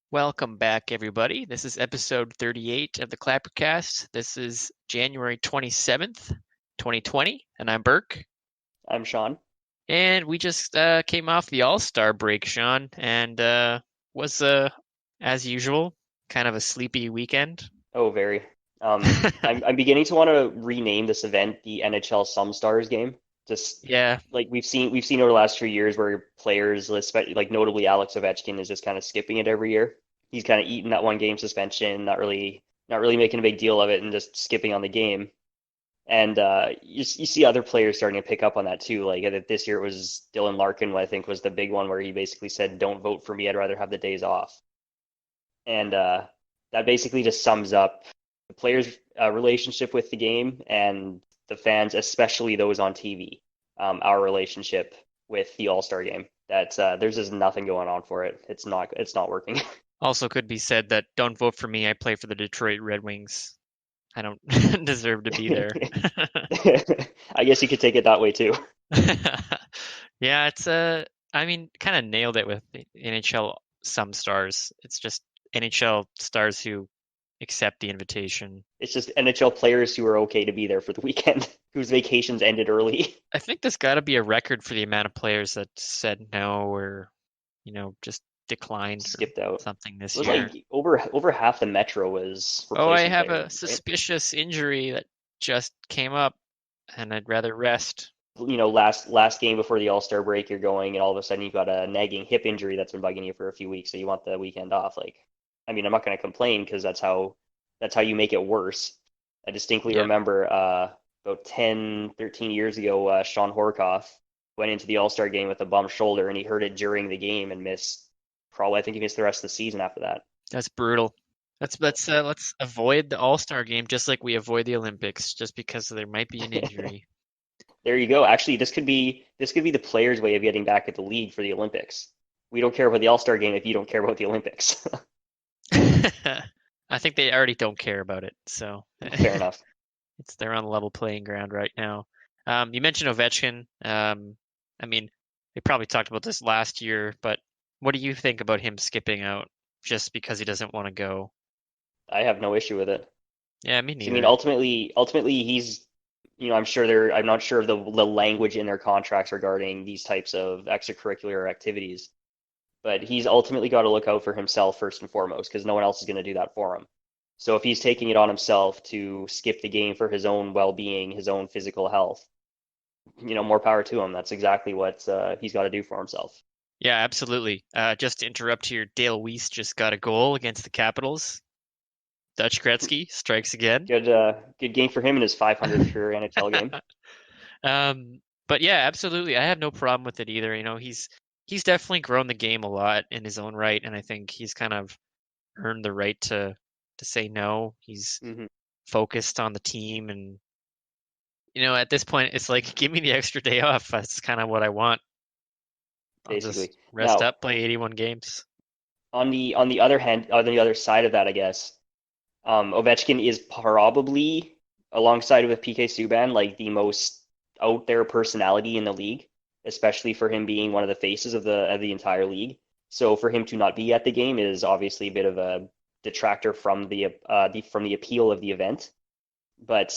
Welcome back, everybody. This is episode 38 of the Clappercast. This is January 27th, 2020, and I'm Burke. I'm Sean. And we just came off the All Star break, Sean, and was, as usual, kind of a sleepy weekend. Oh, very. I'm beginning to want to rename this event the NHL Some Stars game. Just Yeah, like we've seen over the last few years where players, especially like notably Alex Ovechkin, is just kind of skipping it every year. He's kind of eating that one game suspension, not really making a big deal of it, and just skipping on the game. And you see other players starting to pick up on that too. Like this year it was Dylan Larkin, I think, was the big one where he basically said, "Don't vote for me. I'd rather have the days off." And that basically just sums up the players' relationship with the game and the fans, especially those on TV, our relationship with the All Star Game. That there's just nothing going on for it. It's not working. also could be said that don't vote for me. I play for the Detroit Red Wings. I don't deserve to be there. I guess you could take it that way too. Yeah, I mean, kind of nailed it with the NHL some stars. It's just NHL stars who accept the invitation. It's just NHL players who are okay to be there for the weekend, whose vacations ended early. I think there's got to be a record for the amount of players that said no or, just declined or Skipped out. something It this was year. like over half the Metro was Oh, I replacing have players, a right? suspicious injury that just came up and I'd rather rest. Last game before the All Star break, you're going, and all of a sudden you've got a nagging hip injury that's been bugging you for a few weeks, so you want the weekend off. Like, I mean, I'm not going to complain because that's how you make it worse. I distinctly Yep. remember about 10, 13 years ago, Sean Horkoff went into the All Star game with a bum shoulder, and he hurt it during the game and missed. Probably, I think he missed the rest of the season after that. That's brutal. Let's avoid the All-Star game just like we avoid the Olympics, just because there might be an injury. There you go. Actually, this could be the players' way of getting back at the league for the Olympics. We don't care about the All Star game if you don't care about the Olympics. I think they already don't care about it, so Fair enough. they're on a level playing ground right now. You mentioned Ovechkin. I mean, we probably talked about this last year, but what do you think about him skipping out just because he doesn't want to go? I have no issue with it. Yeah, me 'Cause, I mean, neither. ultimately, I'm not sure of the language in their contracts regarding these types of extracurricular activities, but he's ultimately got to look out for himself first and foremost, because no one else is going to do that for him. So if he's taking it on himself to skip the game for his own well-being, his own physical health, more power to him. That's exactly what he's got to do for himself. Yeah, absolutely. Just to interrupt here, Dale Weiss just got a goal against the Capitals. Dutch Gretzky strikes again. Good game for him in his 500th career NHL game. But yeah, absolutely. I have no problem with it either. He's definitely grown the game a lot in his own right, and I think he's kind of earned the right to say no. He's Hmm. focused on the team, and at this point, it's like, give me the extra day off. That's kind of what I want. I'll Basically. just rest Now, up, play 81 games. on the other hand, on the other side of that, I guess, Ovechkin is probably, alongside with PK Subban, like the most out there personality in the league, especially for him being one of the faces of the entire league. So for him to not be at the game is obviously a bit of a detractor from the appeal of the event. But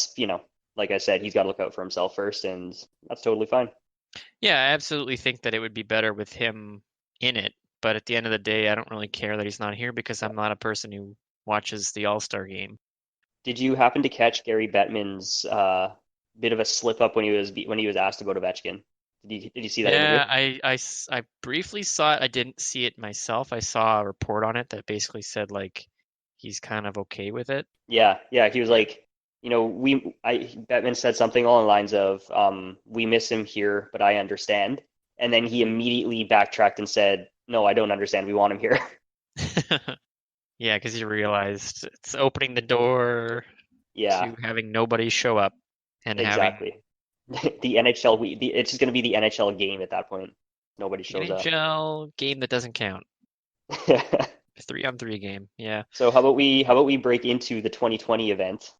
like I said, he's got to look out for himself first, and that's totally fine. Yeah, I absolutely think that it would be better with him in it. But at the end of the day, I don't really care that he's not here because I'm not a person who watches the All-Star game. Did you happen to catch Gary Bettman's bit of a slip up when he was asked about Ovechkin? Did you see that interview? Yeah, I briefly saw it. I didn't see it myself. I saw a report on it that basically said like he's kind of okay with it. Yeah, yeah. He was like, Bettman said something along the lines of, "We miss him here, but I understand." And then he immediately backtracked and said, "No, I don't understand. We want him here." Yeah, because he realized it's opening the door Yeah, to having nobody show up and having exactly. The NHL, it's just going to be the NHL game at that point. Nobody the shows up. NHL game that doesn't count. 3-on-3 game. Yeah. So how about we break into the 2020 event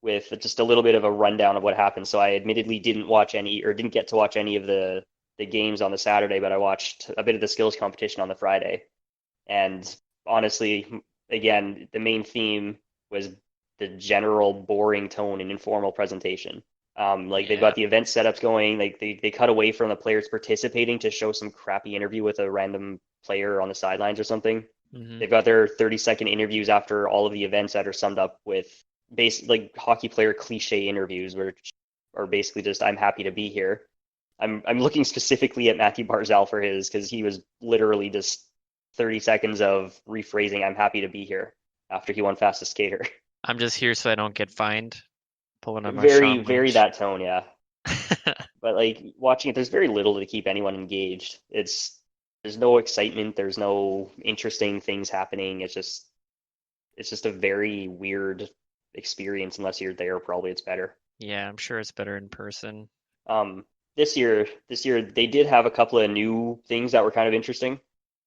with just a little bit of a rundown of what happened. So I admittedly didn't get to watch any of the games on the Saturday, but I watched a bit of the skills competition on the Friday. And honestly, again, the main theme was the general boring tone and informal presentation. Like they've Yeah. got the event setups going, like they cut away from the players participating to show some crappy interview with a random player on the sidelines or something. Hmm. They've got their 30-second interviews after all of the events that are summed up with like hockey player cliche interviews, which are basically just "I'm happy to be here." I'm looking specifically at Matthew Barzal for his because he was literally just 30 seconds of rephrasing "I'm happy to be here" after he won fastest skater. I'm just here so I don't get fined. Pulling on my Very, Sean very Lynch. that tone, yeah. But like watching it, there's very little to keep anyone engaged. There's no excitement, there's no interesting things happening. It's just a very weird experience unless you're there. Probably it's better. Yeah, I'm sure it's better in person. Um, this year they did have a couple of new things that were kind of interesting.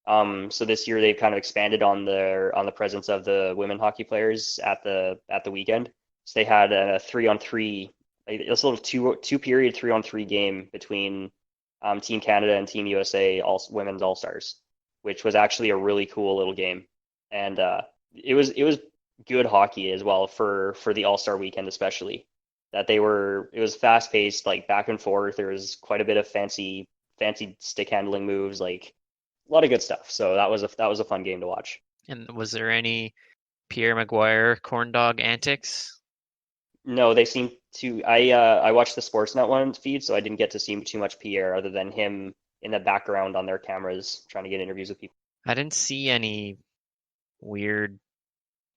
So this year they've kind of expanded on the presence of the women hockey players at the weekend. So they had a 3-on-3, like, this little two period 3-on-3 game between Team Canada and Team USA women's All Stars, which was actually a really cool little game, and it was good hockey as well for the All Star weekend especially. It was fast paced, like back and forth. There was quite a bit of fancy stick handling moves, like a lot of good stuff. So that was a fun game to watch. And was there any Pierre Maguire corn dog antics? No, they seem to. I watched the Sportsnet one feed, so I didn't get to see too much Pierre other than him in the background on their cameras trying to get interviews with people. I didn't see any weird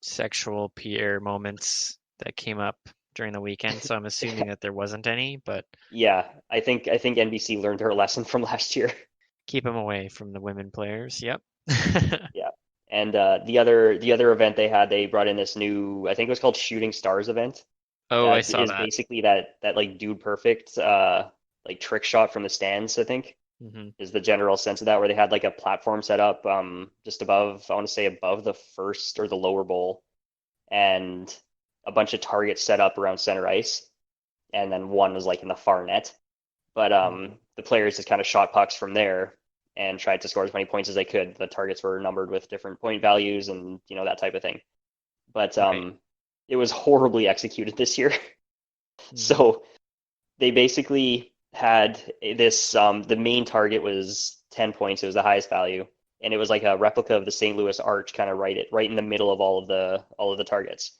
sexual Pierre moments that came up during the weekend, so I'm assuming that there wasn't any, but Yeah, I think NBC learned their lesson from last year. keep him away from the women players. Yep. Yeah. And the other event they had, they brought in this new, I think it was called Shooting Stars event. Oh, I That saw is that. basically that like dude perfect like trick shot from the stands, I think, Hmm. is the general sense of that, where they had like a platform set up just above, I want to say above the first or the lower bowl, and a bunch of targets set up around center ice, and then one was like in the far net. But Hmm. the players just kind of shot pucks from there and tried to score as many points as they could. The targets were numbered with different point values and that type of thing. But Right. it was horribly executed this year. Hmm. So they basically had this. The main target was 10 points. It was the highest value, and it was like a replica of the St. Louis Arch, kind of right in the middle of all of the targets.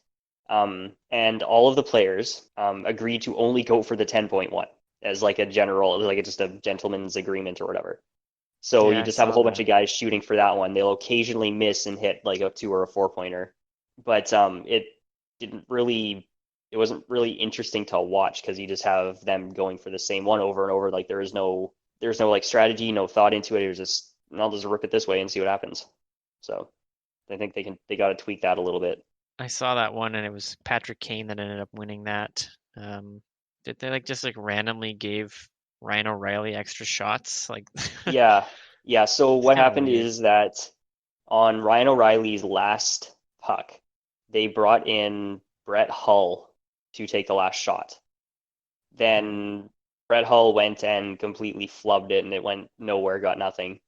And all of the players agreed to only go for the 10-point one as like a general, like just a gentleman's agreement or whatever. So Yeah, you I just have a saw whole bunch that. of guys shooting for that one. They'll occasionally miss and hit like a 2 or a 4-pointer, but didn't really it wasn't really interesting to watch because you just have them going for the same one over and over. Like there's no like strategy, no thought into it. It was just I'll just rip it this way and see what happens. So I think they got to tweak that a little bit. I saw that one, and it was Patrick Kane that ended up winning that. Did they like just like randomly gave Ryan O'Reilly extra shots? Like, Yeah, yeah. So it's what kind of happened weird. is that on Ryan O'Reilly's last puck, they brought in Brett Hull to take the last shot. Hmm. Then Brett Hull went and completely flubbed it, and it went nowhere, got nothing.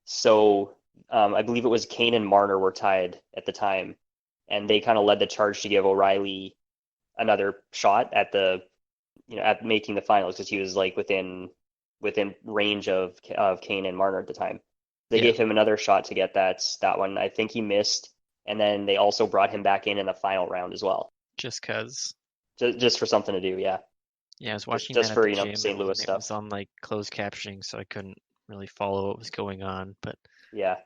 So I believe it was Kane and Marner were tied at the time, and they kind of led the charge to give O'Reilly another shot at making the finals because he was like within range of Kane and Marner at the time. They Yeah, gave him another shot to get that one. I think he missed, and then they also brought him back in the final round as well, just 'cause. just for something to do. Yeah, Yeah, I was just watching that just at for the gym, St. Louis and it was stuff. on like closed captioning, so I couldn't really follow what was going on. But Yeah,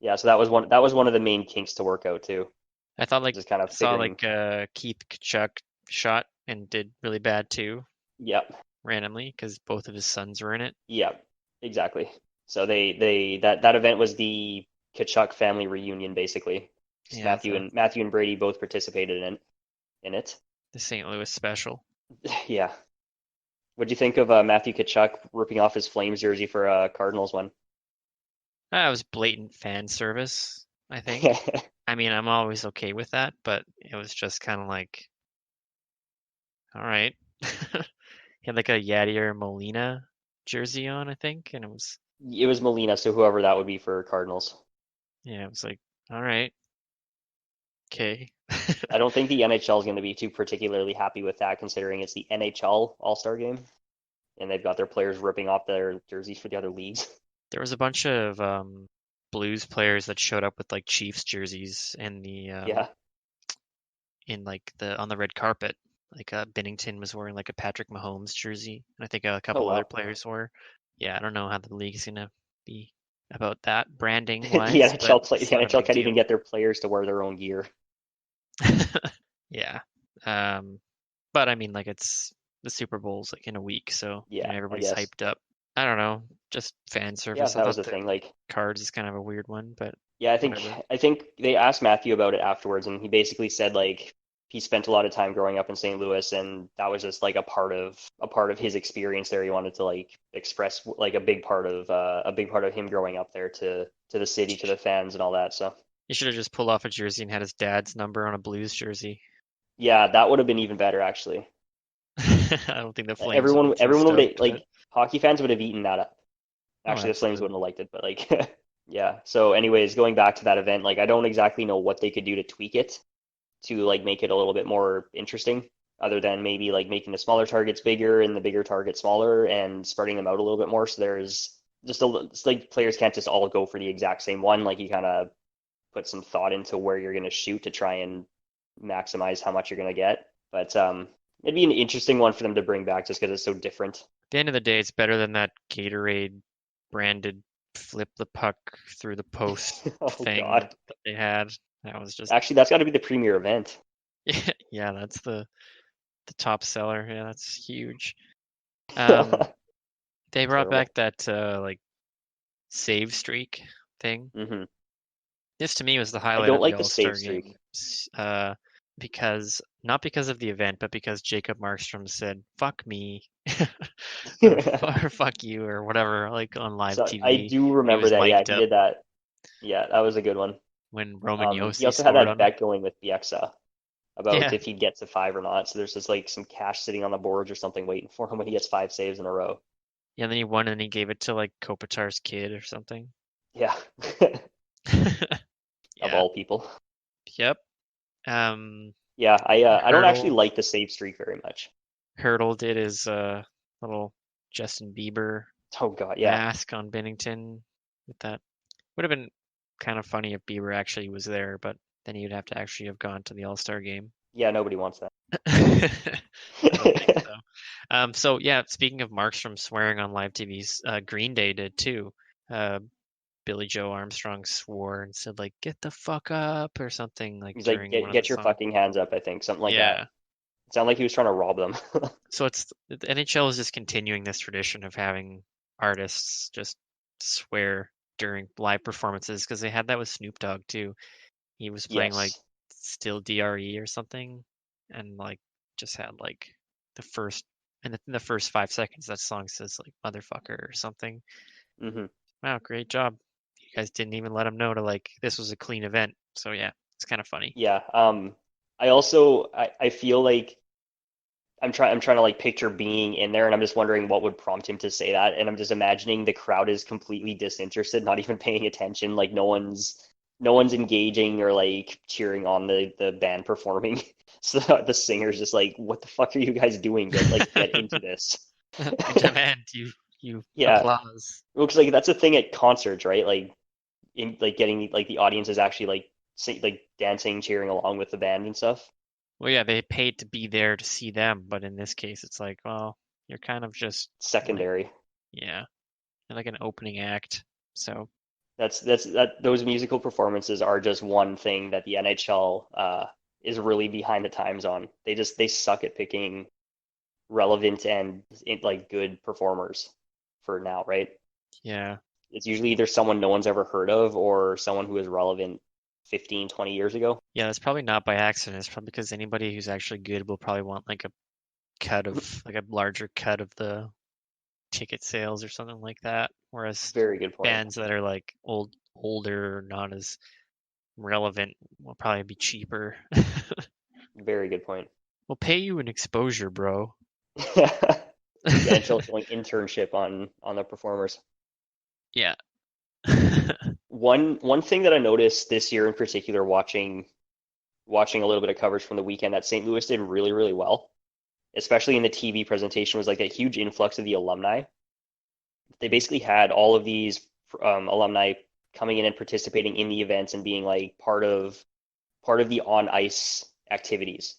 yeah. So that was one of the main kinks to work out too. I thought like Just kind I of saw figuring. like Keith Kachuk shot and did really bad too, Yep, randomly, because both of his sons were in it. yep, exactly. So that event was the Kachuk family reunion basically. Yeah, Matthew and Brady both participated in it. the St. Louis special. Yeah. What'd you think of Matthew Kachuk ripping off his Flames jersey for Cardinals one? That was blatant fan service, I think. I mean, I'm always okay with that, but it was just kind of like, all right. He had like a Yadier Molina jersey on, I think, and it was, It was Molina, so whoever that would be for Cardinals. yeah, it was like, All right. Okay. I don't think the NHL is going to be too particularly happy with that, considering it's the NHL All Star Game, and they've got their players ripping off their jerseys for the other leagues. There was a bunch of Blues players that showed up with like Chiefs jerseys Yeah. in like the on the red carpet. Like Bennington was wearing like a Patrick Mahomes jersey, and I think a Oh couple other wow. players were. Yeah, I don't know how the league's gonna be about that branding The wise, but The it's not a NHL big can't even deal. get their players to wear their own gear. Yeah. Um, but I mean, like it's the Super Bowl's like in a week, so Yeah, I everybody's guess. hyped up. I don't know, just fan Yeah, service. I that was thought the the thing. Like, cards is kind of a weird one, but yeah, whatever. I think they asked Matthew about it afterwards, and he basically said like he spent a lot of time growing up in St. Louis, and that was just like a part of his experience there. He wanted to like express like a big part of him growing up there to the city, to the fans, and all that. So He should have just pulled off a jersey and had his dad's number on a Blues jersey. yeah, that would have been even better actually. I don't think the Flames would be too Everyone would have, stoked, but like hockey fans would have eaten that up. oh, Actually, the Flames absolutely. wouldn't have liked it, but like yeah. So anyways, going back to that event, like I don't exactly know what they could do to tweak it to like make it a little bit more interesting, other than maybe like making the smaller targets bigger and the bigger targets smaller and spreading them out a little bit more. So there's just it's like players can't just all go for the exact same one. Like you kind of put some thought into where you're going to shoot to try and maximize how much you're going to get. But it'd be an interesting one for them to bring back just because it's so different. At the end of the day, it's better than that Gatorade branded flip the puck through the post Oh thing God. that they had. That was just Actually, that's got to be the premier event. yeah, that's the top seller. Yeah, that's huge. Um, they brought Terrible. back that like save streak thing. Hmm. This to me was the I highlight don't of the like the All save Star streak. game, because not because of the event, but because Jacob Markstrom said "fuck me" or, or "fuck you" or whatever, like on live So I TV do when he remember was that. Yeah, mic'd he up did that. Yeah, that was a good one. when Roman He Yossi also had scored that on him. bet going with Bieksa about Yeah, if he'd get to five or not. So there's just like some cash sitting on the boards or something waiting for him when he gets five saves in a row. yeah. Then he won, and he gave it to like Kopitar's kid or something. Yeah, of Yeah. all people. Yep. Um, Yeah, I don't actually Hurdle like the save streak very much. Hurdle did his little Justin Bieber Oh God, yeah, mask on Bennington with that. Would have been kind of funny if Bieber actually was there, but then he would have to actually have gone to the All Star game. yeah. Nobody wants I don't think that. so. So yeah, speaking of Markstrom swearing on live TVs, Green Day did too. Uh, Billy Joe Armstrong swore and said like "get the fuck up" or something like He's like, during one of the get your songs. fucking hands up. I think something like that. Yeah. It sounded like he was trying to rob them. So it's the NHL is just continuing this tradition of having artists just swear during live performances because they had that with Snoop Dogg too. He was playing like Yes. Still DRE or something, and like just had like the first and in the first 5 seconds that song says like motherfucker or something. Hmm. Wow, great job. You guys didn't even let him know to like this was a clean event. So yeah, it's kind of funny. Yeah. I also I feel like I'm trying to like picture being in there, and I'm just wondering what would prompt him to say that. And I'm just imagining the crowd is completely disinterested, not even paying attention. Like no one's engaging or like cheering on the band performing. So the singer's just like, "What the fuck are you guys doing? Get into this." I demand you Yeah, applause. well, because like that's a thing at concerts, right? Like in like getting like the audience is actually like like dancing, cheering along with the band and stuff. Well, yeah, they paid to be there to see them, but in this case, it's like, well, you're kind of just like, Secondary. yeah, you're like an opening act. So, That those musical performances are just one thing that the NHL is really behind the times on. They suck at picking relevant and like good performers for now, right? yeah, It's usually either someone no one's ever heard of or someone who is relevant 15, 20 years ago. yeah, that's probably not by accident. It's probably because anybody who's actually good will probably want like a larger cut of the ticket sales or something like that. Whereas Very good point. bands that are like older, not as relevant will probably be cheaper. Very good point. We'll pay you an exposure, bro. The NHL is going internship on the performers. Yeah. One thing that I noticed this year in particular, watching a little bit of coverage from the weekend, that St. Louis did really, really well, especially in the TV presentation, was like a huge influx of the alumni. They basically had all of these alumni coming in and participating in the events and being like part of the on ice activities.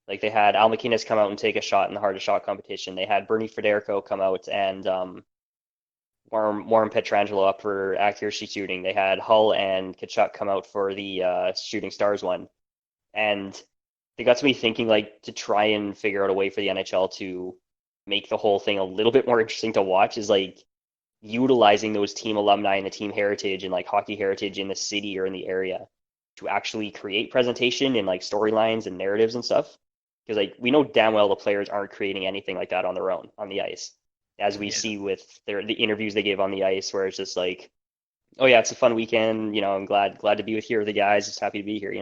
Like they had Al McInnes come out and take a shot in the hardest shot competition. They had Bernie Federico come out and Warren Petrangelo up for accuracy shooting. They had Hull and Kachuk come out for the Shooting Stars one. And they got to me thinking, like, to try and figure out a way for the NHL to make the whole thing a little bit more interesting to watch is like utilizing those team alumni and the team heritage and like hockey heritage in the city or in the area to actually create presentation and like storylines and narratives and stuff. Because like we know damn well the players aren't creating anything like that on their own on the ice, as we Yeah. see with the interviews they gave on the ice, where it's just like, oh yeah, it's a fun weekend, I'm glad to be with here with the guys, just happy to be here,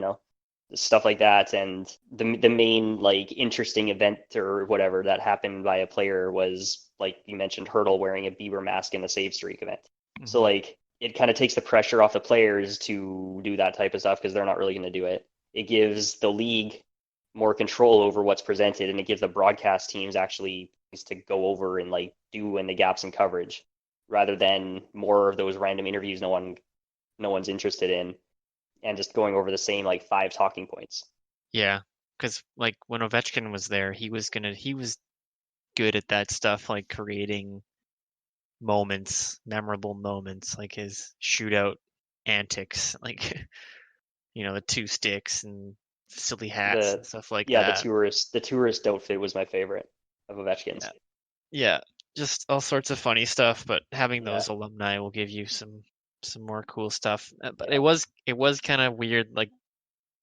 stuff like that. And the main like interesting event or whatever that happened by a player was, like you mentioned, Hurdle wearing a Bieber mask in the save streak event. So Hmm. like it kind of takes the pressure off the players to do that type of stuff because they're not really going to do it. It gives the league more control over what's presented, and it gives the broadcast teams actually things to go over and like do in the gaps in coverage, rather than more of those random interviews no one's interested in, and just going over the same like five talking points. Yeah, because like when Ovechkin was there, he was good at that stuff, like creating moments, memorable moments, like his shootout antics, like the two sticks and silly hats and The stuff like Yeah, the that. tourist outfit was my favorite of Yeah, Ovechkin's. yeah, just all sorts of funny stuff. But having Yeah, those alumni will give you some more cool stuff. But yeah. it was kind of weird, like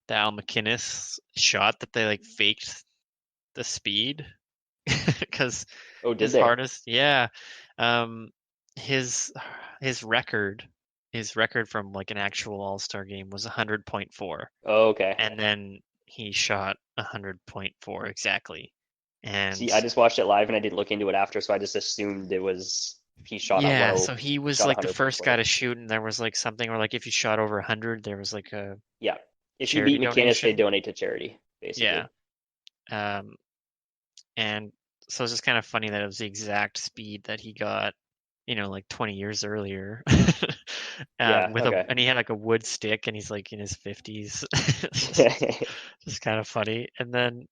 the Al McInnes shot that they like faked the speed because Oh, did his they? hardest, yeah, um, his his record his record from like an actual All Star game was 100.4, Oh, okay. and then he shot 100.4 exactly, See, and I just watched it live and I didn't look into it after, so I just assumed it was he shot at yeah, 10 so he he was shot like the first guy 100.4. to shoot, and there was like something where like if you shot over 100, there was like a Yeah. If you charity beat McInnes, they donation. donate to charity, Yeah, basically. um, and so it's just kind of funny that it was the exact speed that he got, like 20 years earlier. Yeah, okay. And he had like a wood stick and he's like in his 50s. It's just kind of funny. And then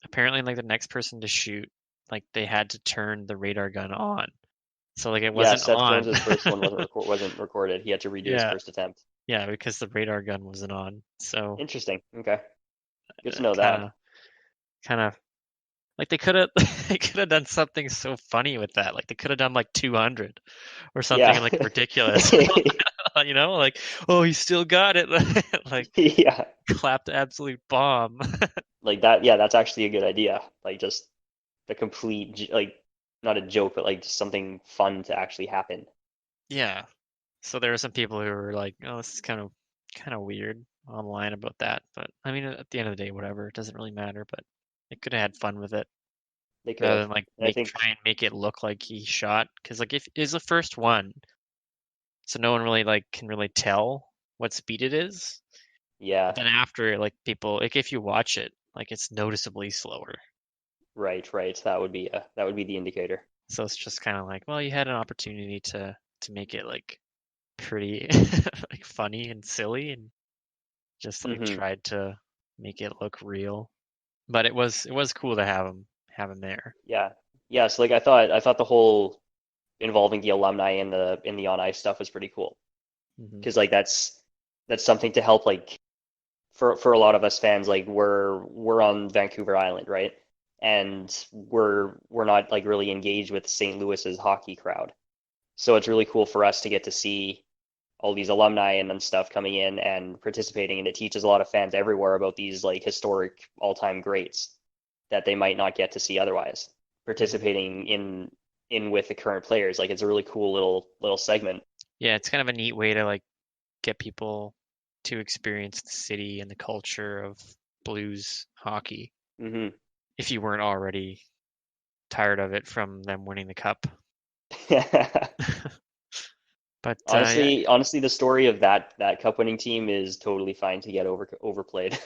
apparently like the next person to shoot, like they had to turn the radar gun on. So like it Yeah, wasn't Seth on. Jones's first one wasn't recorded. He had to redo his Yeah. first attempt. Yeah, because the radar gun wasn't on. So Interesting. Okay. Good to know kind that. of kind of like they could have they could have done something so funny with that. Like they could have done like 200 or something Yeah. like ridiculous. Like, oh, he still got it. Like Yeah. clapped absolute bomb. Like that, yeah, that's actually a good idea. Like just the complete like not a joke, but like just something fun to actually happen. Yeah. So there were some people who were like, "Oh, this is kind of weird" online about that. But I mean, at the end of the day, whatever. It doesn't really matter. But they could have had fun with it They could rather have. than like And I make think, try and make it look like he shot. Because like if it's the first one, so no one really like can really tell what speed it is. yeah, But then after, like people, like if you watch it, like it's noticeably slower. right, right. That would be the indicator. So it's just kind of like, well, you had an opportunity to make it like pretty like funny and silly and just like Hmm. tried to make it look real. But it was cool to have him there. Yeah. Yeah, so like I thought the whole involving the alumni in the on ice stuff was pretty cool. Hmm. Because like that's something to help like for a lot of us fans, like we're on Vancouver Island, right? And we're not like really engaged with St. Louis's hockey crowd. So it's really cool for us to get to see all these alumni and then stuff coming in and participating, and it teaches a lot of fans everywhere about these like historic all-time greats that they might not get to see otherwise. Hmm. Participating in with the current players, like it's a really cool little segment. Yeah, it's kind of a neat way to like get people to experience the city and the culture of Blues hockey Hmm. if you weren't already tired of it from them winning the cup. But yeah, Honestly, the story of that cup winning team is totally fine to get overplayed.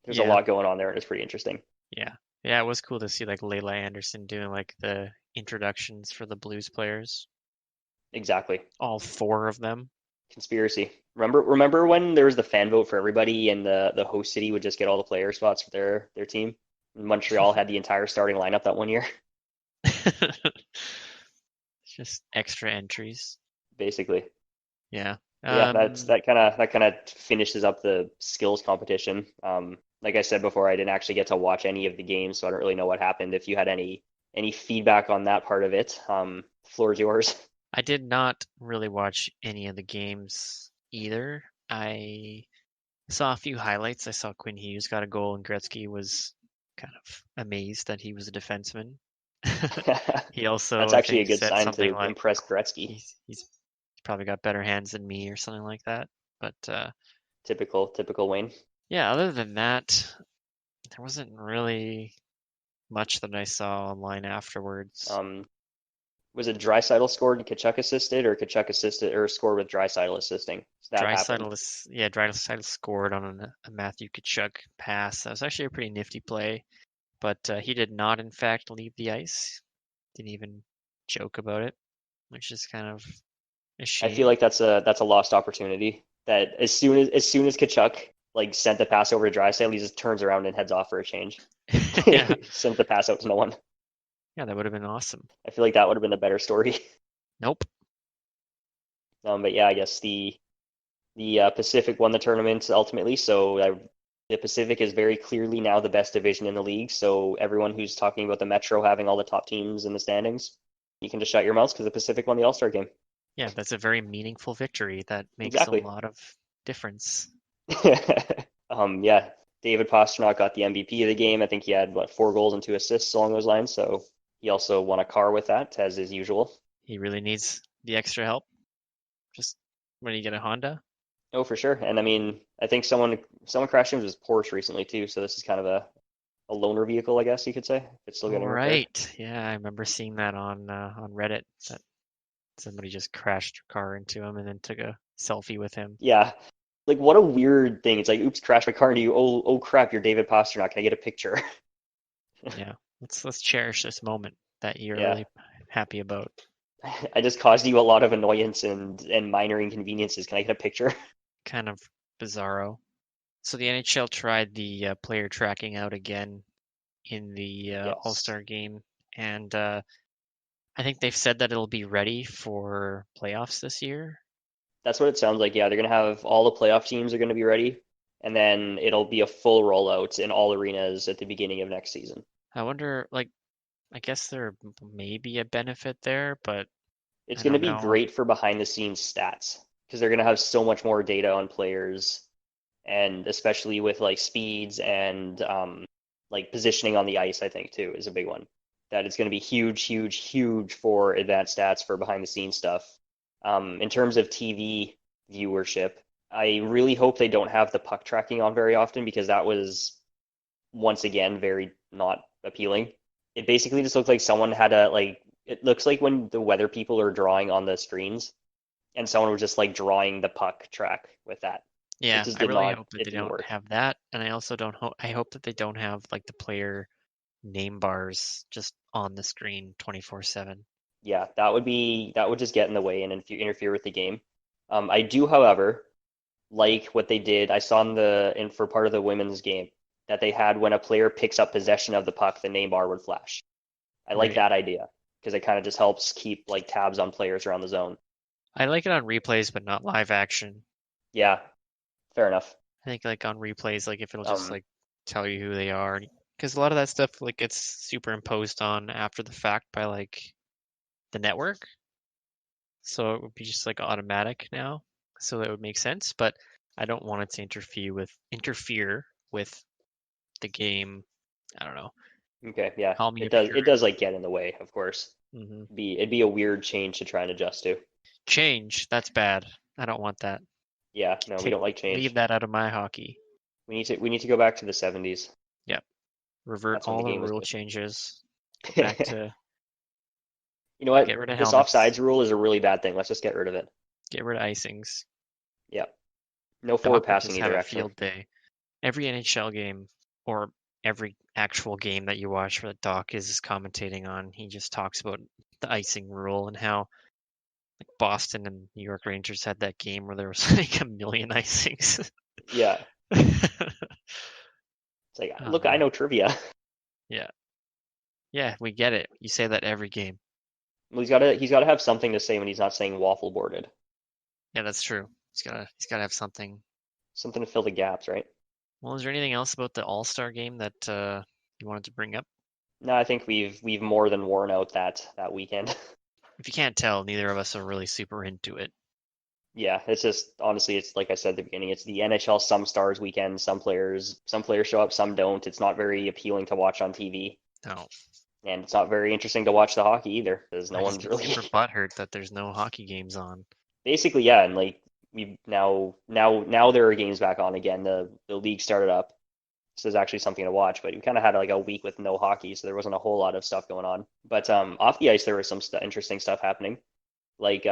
There's a yeah, lot going on there, and it's pretty interesting. yeah, yeah. It was cool to see like Layla Anderson doing like the introductions for the Blues players, Exactly. all four of them. Conspiracy. Remember when there was the fan vote for everybody, and the host city would just get all the player spots for their team? Montreal had the entire starting lineup that one year, Just extra entries. basically. Yeah. But yeah, that kind of finishes up the skills competition. Like I said before, I didn't actually get to watch any of the games, so I don't really know what happened. If you had any feedback on that part of it, floor is yours. I did not really watch any of the games either. I saw a few highlights. I saw Quinn Hughes got a goal, and Gretzky was kind of amazed that he was a defenseman. He also, That's I actually a think, good said sign something to like impress Gretzky. he's probably got better hands than me or something like that. But Typical Wayne. yeah, other than that, there wasn't really much that I saw online afterwards. Um, was it Draisaitl scored and Kachuk assisted, or Kachuk assisted or scored with Draisaitl assisting? So that happened. Draisaitl scored on a Matthew Tkachuk pass. That was actually a pretty nifty play, but he did not, in fact, leave the ice. Didn't even joke about it, which is kind of a I feel shame. like that's a lost opportunity. That as soon as Kachuk like sent the pass over to Draisaitl, he just turns around and heads off for a change. Yeah, Sent the pass out to no one. yeah, that would have been awesome. I feel like that would have been a better story. Nope. But yeah, I guess the Pacific won the tournament ultimately. So the Pacific is very clearly now the best division in the league. So everyone who's talking about the Metro having all the top teams in the standings, you can just shut your mouths because the Pacific won the All Star game. Yeah, that's a very meaningful victory. That makes a Exactly. lot of difference. Yeah, David Pastrnak got the MVP of the game. I think he had what 4 goals and 2 assists along those lines. So he also won a car with that, as is usual. He really needs the extra help. Just when you get a Honda. Oh, for sure. And I mean, I think someone crashed into his Porsche recently too. So this is kind of a loaner vehicle, I guess you could say, if it's still All getting repaired. right. Yeah, I remember seeing that on Reddit that somebody just crashed a car into him and then took a selfie with him. Yeah, like what a weird thing. It's like, oops, crashed my car into you. Oh crap, you're David Pastrnak. Can I get a picture? Yeah, let's cherish this moment that you're Yeah, really happy about. I just caused you a lot of annoyance and minor inconveniences. Can I get a picture? Kind of bizarro. So the NHL tried the player tracking out again in the All Yes. Star Game, and I think they've said that it'll be ready for playoffs this year. That's what it sounds like. Yeah, they're gonna have all the playoff teams are gonna be ready, and then it'll be a full rollout in all arenas at the beginning of next season. I wonder, like, I guess there may be a benefit there, but It's I gonna don't be know. great for behind the scenes stats because they're gonna have so much more data on players, and especially with like speeds and like positioning on the ice, I think too is a big one. That it's gonna be huge, huge, huge for advanced stats for behind the scenes stuff. In terms of TV viewership, I really hope they don't have the puck tracking on very often because that was once again very not appealing. It basically just looked like someone had a like it looks like when the weather people are drawing on the screens and someone was just like drawing the puck track with that. It Yeah, just I did really not hope that it they didn't don't work. have that, and I also don't hope I hope that they don't have like the player name bars just on the screen 24/7. Yeah, that would just get in the way and interfere with the game. I do, however, like what they did. I saw in for part of the women's game that they had when a player picks up possession of the puck, the name bar would flash. I like Right. that idea because it kind of just helps keep like tabs on players around the zone. I like it on replays, but not live action. Yeah, fair enough. I think like on replays, like if it'll just Um, like tell you who they are, because a lot of that stuff like gets superimposed on after the fact by like the network, so it would be just like automatic now. So that would make sense, but I don't want it to interfere with the game. I don't know. okay, yeah, Call me a it does. It purist. does like get in the way, of course. It'd be a weird change to try and adjust to. Change, that's bad. I don't want that. Yeah, no, we don't like Leave change. that out of my hockey. We need to go back to the 70s. Yep. Revert That's when all the the game was rule good. changes. Go back to You know get what? rid of This helmets. offsides rule is a really bad thing. Let's just get rid of it. Get rid of icings. Yeah. No forward Doc would passing just have either, a actually. field day. Every NHL game or every actual game that you watch that Doc is commentating on, he just talks about the icing rule and how like Boston and New York Rangers had that game where there was like a million icings. Yeah. It's like, Oh look, I man. know trivia. Yeah. Yeah, we get it. You say that every game. Well, he's gotta have something to say when he's not saying waffle boarded. Yeah, that's true. He's gotta have something. Something to fill the gaps, right? Well, is there anything else about the All Star game that you wanted to bring up? No, I think we've more than worn out that weekend. If you can't tell, neither of us are really super into it. Yeah, it's just honestly, it's like I said at the beginning, it's the NHL Some Stars weekend. Some players show up, some don't. It's not very appealing to watch on TV, No, and it's not very interesting to watch the hockey either, because no I just one's get really super butthurt that there's no hockey games on. basically, yeah, and like we now there are games back on again. The league started up, so there's actually something to watch. But we kind of had like a week with no hockey, so there wasn't a whole lot of stuff going on. But off the ice, there was some interesting stuff happening. Like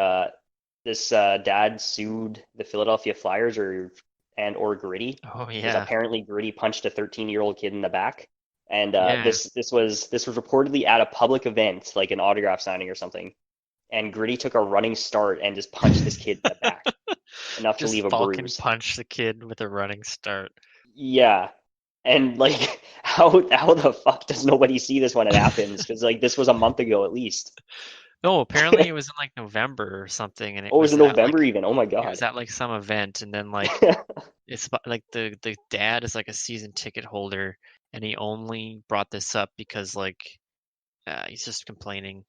this dad sued the Philadelphia Flyers or Gritty Oh because yeah, apparently Gritty punched a 13-year-old kid in the back. And yeah. this was reportedly at a public event, like an autograph signing or something. And Gritty took a running start and just punched this kid in the back, enough to Just leave a Falcon bruise. punch the kid with a running start. Yeah. And like how the fuck does nobody see this when it happens? Because like this was a month ago at least. No, apparently it was in like November or something, and Oh, it was in November even. Oh my it was God. at like some event, and then like like the dad is like a season ticket holder, and he only brought this up because like he's just complaining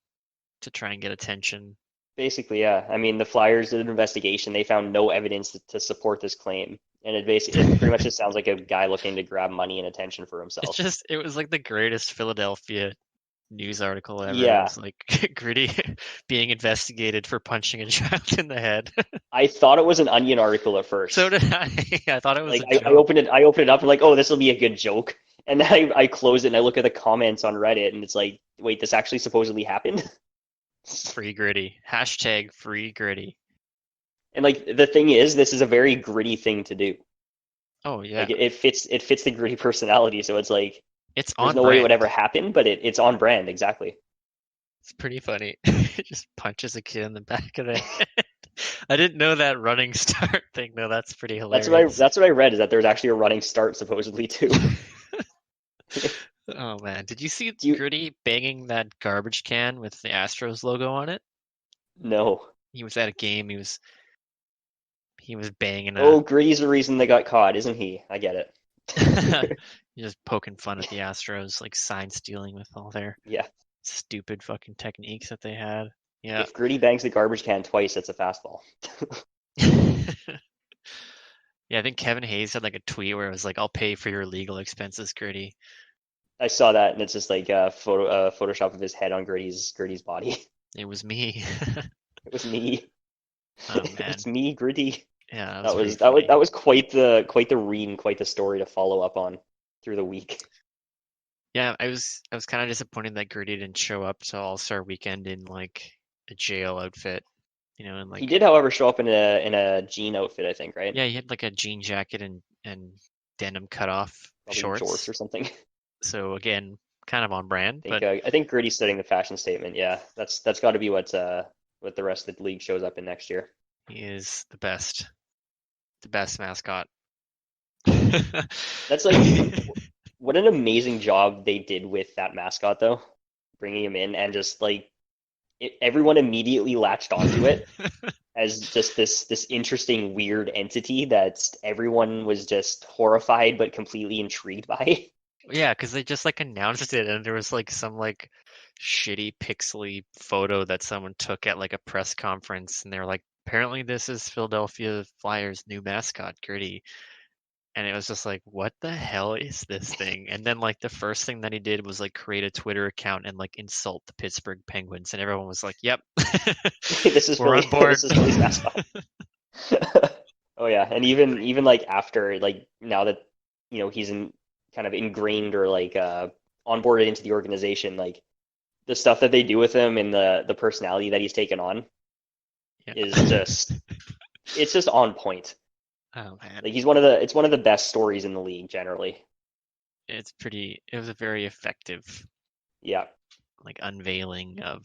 to try and get attention. Basically, yeah. I mean, the Flyers did an investigation. They found no evidence to support this claim, and it pretty much just sounds like a guy looking to grab money and attention for It's himself. just it was like the greatest Philadelphia news article ever. It Yeah, was like Gritty being investigated for punching a child in the head. I thought it was an Onion article at So first. did I. I thought it was Like a I joke. opened it up and like, oh, this will be a good joke. And then I close it and I look at the comments on Reddit and it's like, wait, this actually supposedly happened? Free Gritty. Hashtag free Gritty. And like the thing is, this is a very gritty thing to do. Oh yeah, Like it fits the gritty personality. So it's like it's there's on no way it would brand. ever happen, but it's on brand exactly. It's pretty funny. It just punches a kid in the back of the head. I didn't know that running start thing though. That's pretty hilarious. That's what I read is that there's actually a running start supposedly too. Oh man, did you see Do you Gritty banging that garbage can with the Astros logo on it? No. He was at a game. He was banging a Oh, Gritty's the reason they got caught, isn't he? I get it. just poking fun at the Astros, like sign stealing with all their Yeah. stupid fucking techniques that they had. Yeah. If Gritty bangs the garbage can twice, it's a fastball. Yeah, I think Kevin Hayes had like a tweet where it was like, "I'll pay for your legal expenses, Gritty." I saw that and it's just like a Photoshop of his head on Gritty's body. It was me. It was me. Oh It was man. me, Gritty. Yeah, that was That pretty was that was funny. that was quite the read and quite the story to follow up on through the week. Yeah, I was kind of disappointed that Gritty didn't show up to All-Star Weekend in like a jail outfit, and He like did, however, show up in a jean outfit, I think, right? yeah, he had like a jean jacket and denim cutoff Probably jorts shorts. or something. So again, kind of on brand, but I think Gritty's setting the fashion statement. Yeah, that's got to be what the rest of the league shows up in next year. he is the best mascot. That's like what an amazing job they did with that mascot though, bringing him in and just like everyone immediately latched onto it as just this interesting weird entity that everyone was just horrified but completely intrigued by. Yeah, because they just like announced it, and there was like some like shitty pixely photo that someone took at like a press conference, and they were like, apparently this is Philadelphia Flyers' new mascot, Gritty. And it was just like, what the hell is this thing? And then like the first thing that he did was like create a Twitter account and like insult the Pittsburgh Penguins, and everyone was like, "Yep, This is we're Philly. on board." This is Philly's mascot. Oh yeah, and even like after like now that he's in kind of ingrained or like onboarded into the organization, like the stuff that they do with him and the personality that he's taken on, Yeah. is just it's just on point. Oh man, Like it's one of the best stories in the league generally. it was a very effective Yeah. like unveiling of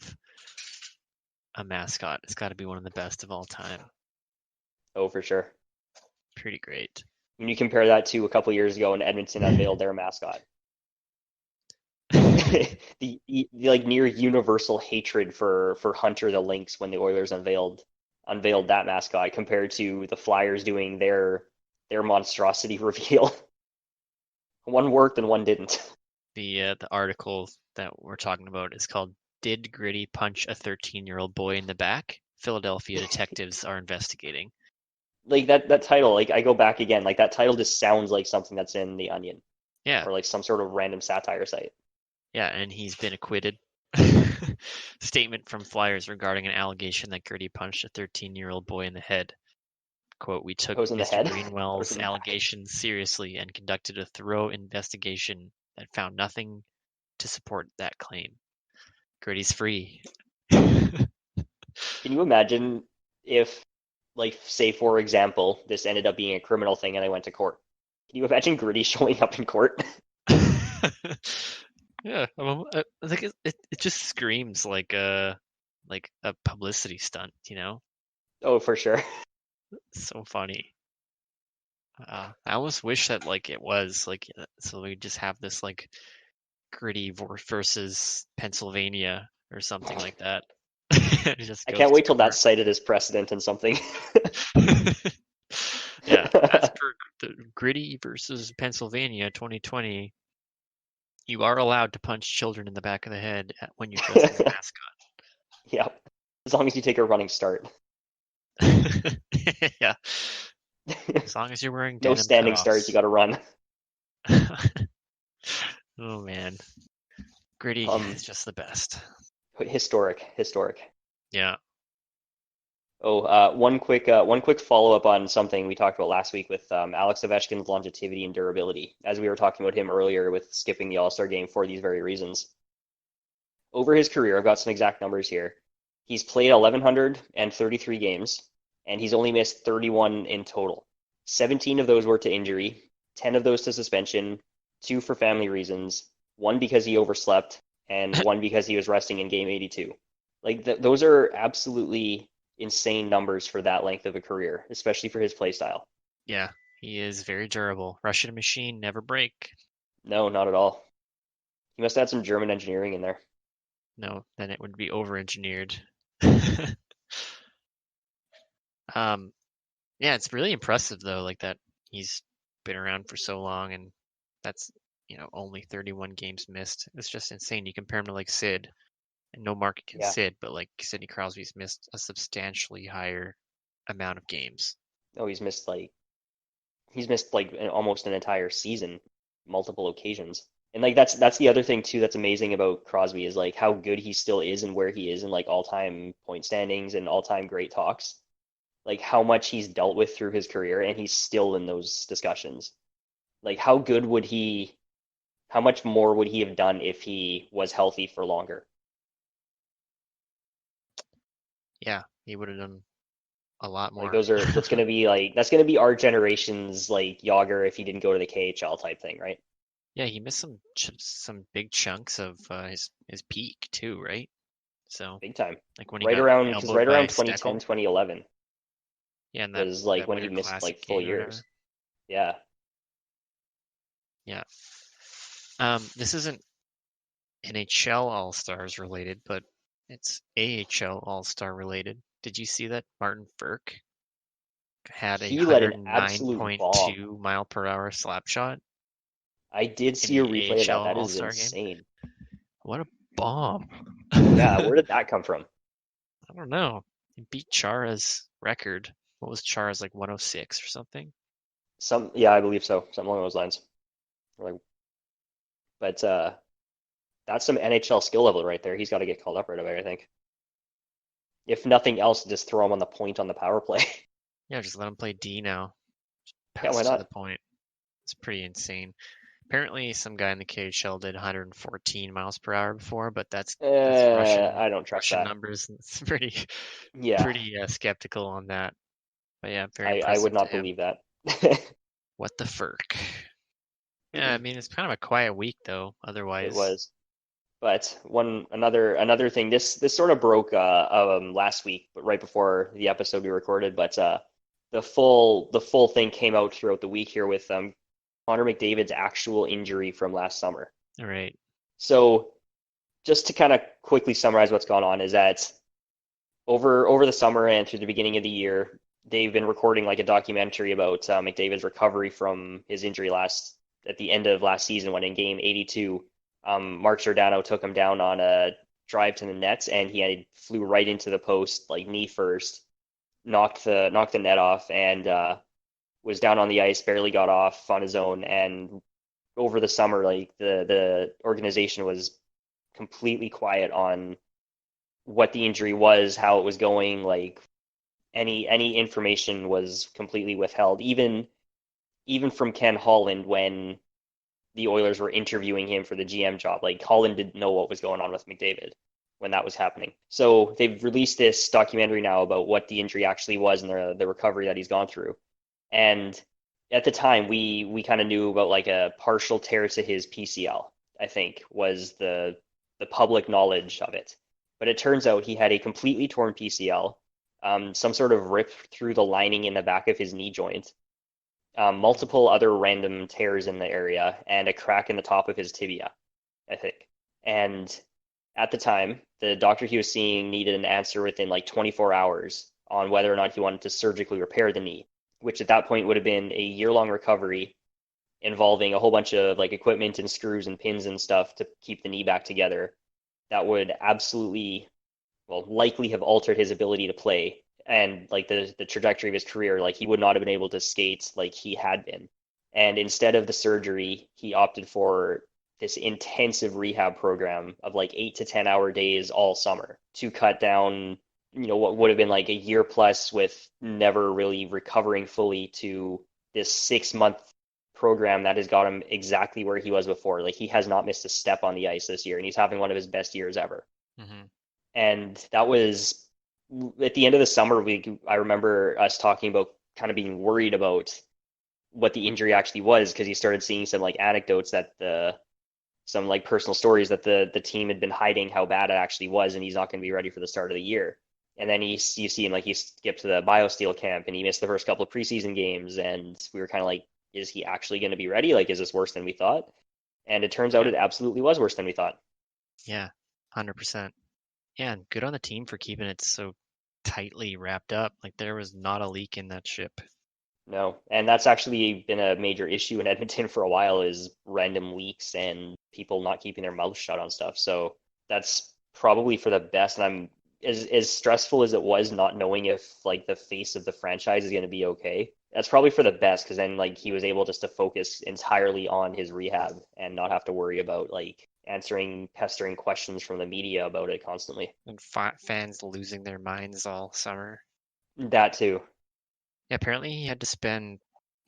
a mascot. It's got to be one of the best of all time. Oh, for sure. Pretty great. When you compare that to a couple years ago when Edmonton unveiled their mascot, the like near universal hatred for Hunter the Lynx when the Oilers unveiled that mascot compared to the Flyers doing their monstrosity reveal. One worked and one didn't. The article that we're talking about is called "Did Gritty Punch a 13-year-old boy in the back? Philadelphia detectives are investigating." Like that title, like I go back again, like that title just sounds like something that's in The Onion Yeah, or like some sort of random satire site. yeah, and he's been acquitted. Statement from Flyers regarding an allegation that Gritty punched a 13-year-old boy in the head. Quote, "We took Goes in the Mr. head or Greenwell's in the back. allegations seriously and conducted a thorough investigation that found nothing to support that claim. Gritty's free." Can you imagine if, like, say for example, this ended up being a criminal thing and I went to court? Can you imagine Gritty showing up in court? Yeah, I think it just screams like a publicity stunt, you know? Oh, for sure. It's so funny. I almost wish that like it was like so we just have this like Gritty versus Pennsylvania or something like that. It just I goes can't to wait till that's court. cited as precedent in something. Yeah, as per the Gritty versus Pennsylvania 2020, you are allowed to punch children in the back of the head when you dress as a Yeah, as long as you take a running start. mascot. Yeah, as long as you're wearing No denim standing starts, you cutoffs. got to run. Oh man, Gritty Um, is just the best. historic. Yeah. Oh, one quick follow up on something we talked about last week with Alex Ovechkin's longevity and durability, as we were talking about him earlier with skipping the All Star game for these very reasons. Over his career, I've got some exact numbers here. He's played 1,133 games, and he's only missed 31 in total. 17 of those were to injury, 10 of those to suspension, 2 for family reasons, 1 because he overslept, and 1 because he was resting in game 82. Like those are absolutely insane numbers for that length of a career, especially for his play style. Yeah, he is very durable. Russian machine, never break. No, not at all. He must have had some German engineering in there. No, then it would be over-engineered. Um, yeah, it's really impressive though, like that he's been around for so long and that's, only 31 games missed. It's just insane. You compare him to like Sid, and no market can Yeah. Sid, but like Sidney Crosby's missed a substantially higher amount of games. Oh, he's missed like almost an entire season, multiple occasions. And like that's the other thing too that's amazing about Crosby is like how good he still is and where he is in like all-time point standings and all-time great talks. Like how much he's dealt with through his career and he's still in those discussions. Like how much more would he have done if he was healthy for longer? Yeah, he would have done a lot Like more. that's gonna be our generation's like Yager if he didn't go to the KHL type thing, right? Yeah, he missed some big chunks of his peak too, right? So Big time. like when he got Right elbowed by around 2010, Steckel, 2011 yeah, and that was like that when he Winter missed Classic like full game or years. whatever. Yeah. Yeah. This isn't NHL All Stars related, but it's AHL All Star related. Did you see that Martin Burke had a He let an absolute bomb. 109.2 mile per hour slap shot I did in see a the replay of that. AHL That All is Star game? insane. What a bomb! Yeah, I where did that come from? don't know. He beat Chara's record. What was Chara's like 106 or something? Yeah, I believe so. Something along those lines. Like, but that's some NHL skill level right there. He's got to get called up right away, I think. If nothing else, just throw him on the point on the power play. Yeah, just let him play D now. Yeah, Pass why to the not? point. It's pretty insane. Apparently, some guy in the KHL did 114 miles per hour before, but that's I don't trust Russian that. numbers. It's pretty Yeah, pretty skeptical on that. But yeah, very I would impressive to not him. believe that. What the furk? Yeah, I Mm-mm, mean it's kind of a quiet week though. it Otherwise, was. But another thing, this sort of broke last week, but right before the episode we recorded. But the full thing came out throughout the week here with Connor McDavid's actual injury from last summer. all right. So just to kind of quickly summarize what's gone on is that over the summer and through the beginning of the year, they've been recording like a documentary about McDavid's recovery from his injury last at the end of last season when in game 82, Mark Giordano took him down on a drive to the nets and flew right into the post like knee first, knocked the net off and was down on the ice, barely got off on his own. And over the summer, like the organization was completely quiet on what the injury was, how it was going, like any information was completely withheld, even from Ken Holland when the Oilers were interviewing him for the GM job. Like Holland didn't know what was going on with McDavid when that was happening. So they've released this documentary now about what the injury actually was and the recovery that he's gone through. And at the time, we kind of knew about like a partial tear to his PCL, I think was the public knowledge of it. But it turns out he had a completely torn PCL, some sort of rip through the lining in the back of his knee joint, multiple other random tears in the area, and a crack in the top of his tibia, I think. And at the time, the doctor he was seeing needed an answer within like 24 hours on whether or not he wanted to surgically repair the knee, which at that point would have been a year-long recovery involving a whole bunch of like equipment and screws and pins and stuff to keep the knee back together. That would absolutely, well, likely have altered his ability to play and like the trajectory of his career. Like he would not have been able to skate like he had been. And instead of the surgery, he opted for this intensive rehab program of like 8 to 10 hour days all summer to cut down, what would have been like a year plus with never really recovering fully to this 6 month program that has got him exactly where he was before. Like he has not missed a step on the ice this year, and he's having one of his best years ever. Hmm. And that was at the end of the summer. I remember us talking about kind of being worried about what the injury actually was because he started seeing some like anecdotes that some like personal stories that the team had been hiding how bad it actually was, and he's not going to be ready for the start of the year. And then you see him like he skipped to the BioSteel camp and he missed the first couple of preseason games, and we were kind of like, is he actually going to be ready? Like, is this worse than we thought? And it turns out Yeah. it absolutely was worse than we thought. Yeah. 100%. Yeah, and good on the team for keeping it so tightly wrapped up. Like there was not a leak in that ship. No, and that's actually been a major issue in Edmonton for a while is random leaks and people not keeping their mouths shut on stuff. So that's probably for the best. And I'm as stressful as it was not knowing if like the face of the franchise is going to be okay. That's probably for the best because then like he was able just to focus entirely on his rehab and not have to worry about like answering pestering questions from the media about it constantly. And fans losing their minds all summer. That too. Yeah, apparently he had to spend,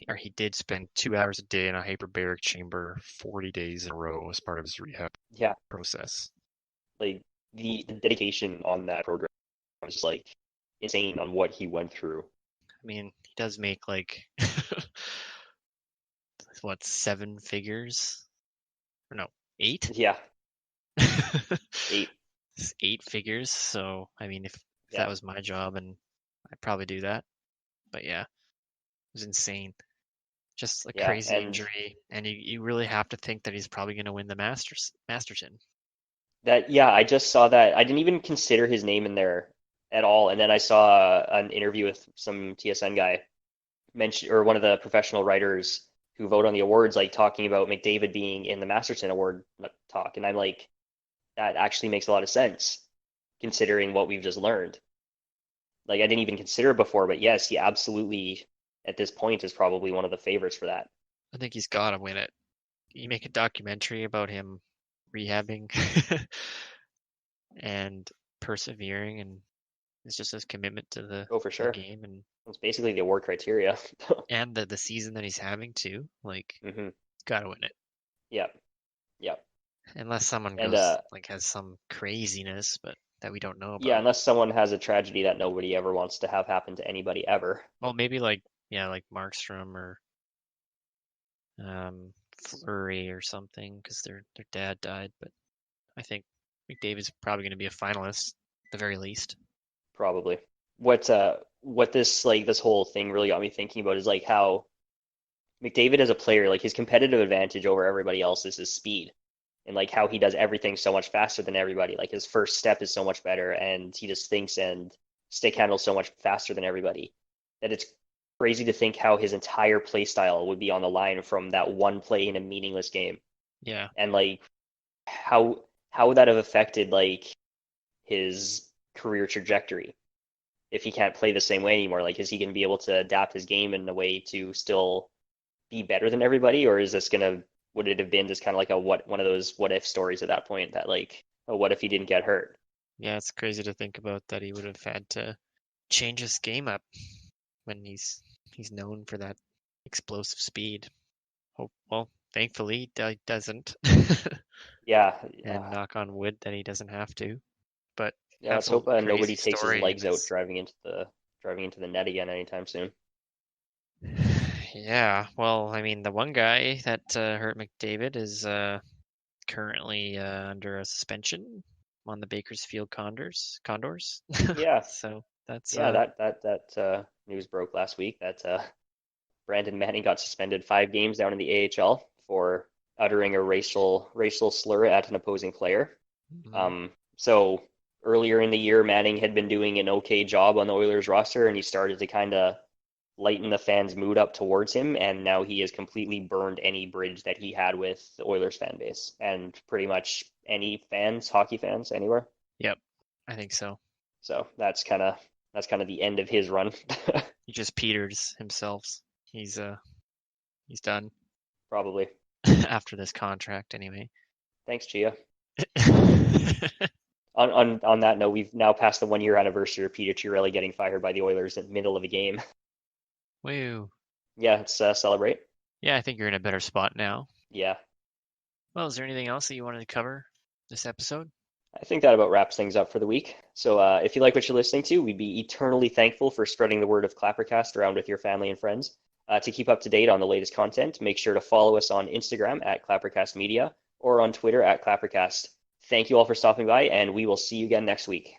or he did spend 2 hours a day in a hyperbaric chamber 40 days in a row as part of his rehab Yeah, process. like the dedication on that program was like insane on what he went through. I mean, he does make like, what, 7 figures? Or no, eight? Yeah, 8. It's 8 figures. So, I mean, if that Yeah, was my job, and I'd probably do that. But yeah, it was insane. Just a yeah, crazy and injury, and you really have to think that he's probably going to win the Masterton. that yeah, I just saw that. I didn't even consider his name in there at all, and then I saw an interview with some TSN guy mention or one of the professional writers who vote on the awards, like talking about McDavid being in the Masterton Award talk, and I'm like, that actually makes a lot of sense considering what we've just learned. Like I didn't even consider it before, but yes, he absolutely at this point is probably one of the favorites for that. I think he's got to win it. You make a documentary about him rehabbing and persevering, and it's just his commitment to Oh, for the sure. game It's basically the award criteria. and the season that he's having too. Like, Hmm. got to win it. Yeah, yeah, unless someone and goes like has some craziness, but that we don't know yeah, about. unless someone has a tragedy that nobody ever wants to have happen to anybody ever. Well, maybe like yeah, like Markstrom or Fleury or something because their dad died. But I think McDavid's probably going to be a finalist at the very least. Probably. What this whole thing really got me thinking about is like how McDavid as a player, like his competitive advantage over everybody else is his speed. And like how he does everything so much faster than everybody. Like his first step is so much better and he just thinks and stick handles so much faster than everybody that it's crazy to think how his entire play style would be on the line from that one play in a meaningless game. Yeah, And like how would that have affected like his career trajectory if he can't play the same way anymore? Like, is he going to be able to adapt his game in a way to still be better than everybody, or is this gonna would it have been just kind of like a one of those what if stories at that point that like, oh, what if he didn't get hurt? yeah, it's crazy to think about that he would have had to change his game up when he's known for that explosive speed. Hope well, thankfully he doesn't, Yeah, and knock on wood that he doesn't have to. But yeah. Let's hope absolute nobody crazy takes his story, and legs out it's driving into the net again anytime soon. yeah. Well, I mean, the one guy that hurt McDavid is currently under a suspension on the Bakersfield Condors. Yeah, So that's yeah. That news broke last week that Brandon Manning got suspended 5 games down in the AHL for uttering a racial slur at an opposing player. mhm. So earlier in the year, Manning had been doing an okay job on the Oilers roster, and he started to kind of lighten the fans' mood up towards him. And now he has completely burned any bridge that he had with the Oilers fan base and pretty much any fans, hockey fans, anywhere. Yep, I think so. So that's kind of the end of his run. He just peters himself. He's uh he's done Probably. after this contract anyway. Thanks, Chia. On that note, we've now passed the 1 year anniversary of Peter Chiarelli getting fired by the Oilers in the middle of a game. Woo. Yeah, let's celebrate. Yeah, I think you're in a better spot now. Yeah, Well, is there anything else that you wanted to cover this episode? I think that about wraps things up for the week. So if you like what you're listening to, we'd be eternally thankful for spreading the word of Clappercast around with your family and friends. To keep up to date on the latest content, make sure to follow us on Instagram at Clappercast Media or on Twitter at Clappercast. Thank you all for stopping by, and we will see you again next week.